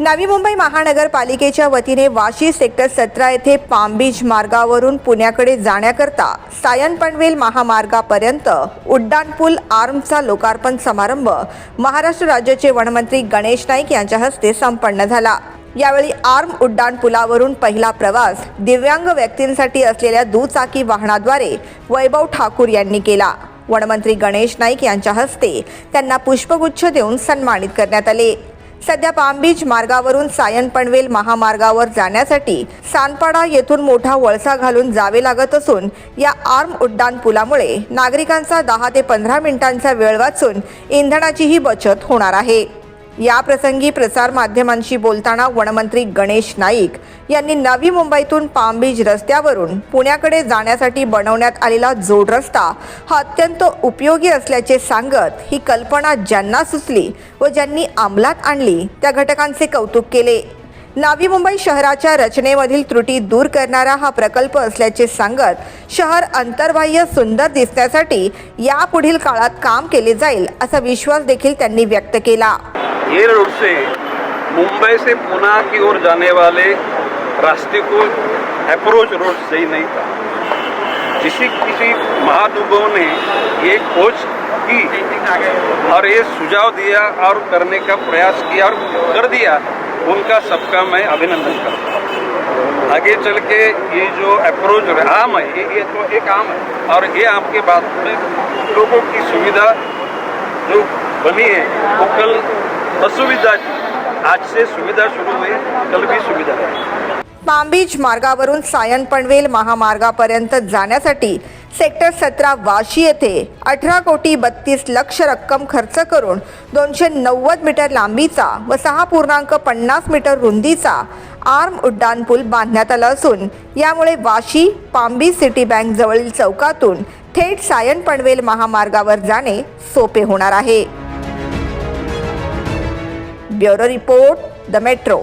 नवी मुंबई महानगरपालिकेच्या वतीने वाशी सेक्टर 17 येथे पाम बीच मार्गावरून पुण्याकडे जाण्याकरता सायन पनवेल महामार्गापर्यंत उड्डाणपूल आर्मचा लोकार्पण समारंभ महाराष्ट्र राज्याचे वनमंत्री गणेश नाईक यांच्या हस्ते संपन्न झाला। यावेळी आर्म उड्डाणपुलावरून पहिला प्रवास दिव्यांग व्यक्तींसाठी असलेल्या दुचाकी वाहनाद्वारे वैभव ठाकूर यांनी केला। वनमंत्री गणेश नाईक यांच्या हस्ते त्यांना पुष्पगुच्छ देऊन सन्मानित करण्यात आले। सध्या पाम बीच मार्गावरून सायन पनवेल महामार्गावर जाण्यासाठी सानपाडा येथून मोठा वळसा घालून जावे लागत असून या आर्म उड्डाण पुलामुळे नागरिकांचा 10 ते 15 मिनिटांचा वेळ वाचून इंधनाचीही बचत होणार आहे। या प्रसंगी प्रसार माध्यमांशी बोलताना वनमंत्री गणेश नाईक यांनी नवी मुंबईतून पाम बीच रस्त्यावरून पुण्याकडे जाण्यासाठी बनवण्यात आलेला जोड रस्ता हा अत्यंत उपयोगी असल्याचे सांगत ही कल्पना ज्यांना सुचली व ज्यांनी अंमलात आणली त्या घटकांचे कौतुक केले। नवी मुंबई शहराच्या रचनेमधील त्रुटी दूर करणारा हा प्रकल्प असल्याचे सांगत शहर अंतर्बाह्य सुंदर दिसण्यासाठी यापुढील काळात काम केले जाईल असा विश्वास देखील त्यांनी व्यक्त केला। ये रोड से मुंबई से पुणे की ओर जाने वाले रास्ते को अप्रोच रोड सही नहीं था। किसी महानुभाव ने ये खोज की और ये सुझाव दिया और करने का प्रयास किया और कर दिया, उनका सबका मैं अभिनंदन करता हूँ। आगे चल के ये जो अप्रोच आम है ये तो एक आम है और ये आम के बाद में लोगों की सुविधा जो बनी है वो कल असुविधा, आज से सुविधा शुरू हुई, कल भी सुविधा है। पाम बीच मार्गावरून सायन पनवेल महामार्गापर्यंत जाण्यासाठी सेक्टर 17 वाशी येथे 18,32,00,000 रक्कम खर्च करून 290 मीटर लांबीचा व 6.50 मीटर रुंदीचा आर्म उड्डाणपूल बांधण्यात आला असून यामुळे Vashi palm beach city bank जवळील चौकातून थेट सायन पनवेल महामार्गावर जाणे सोपे होणार आहे। Bureau report the metro.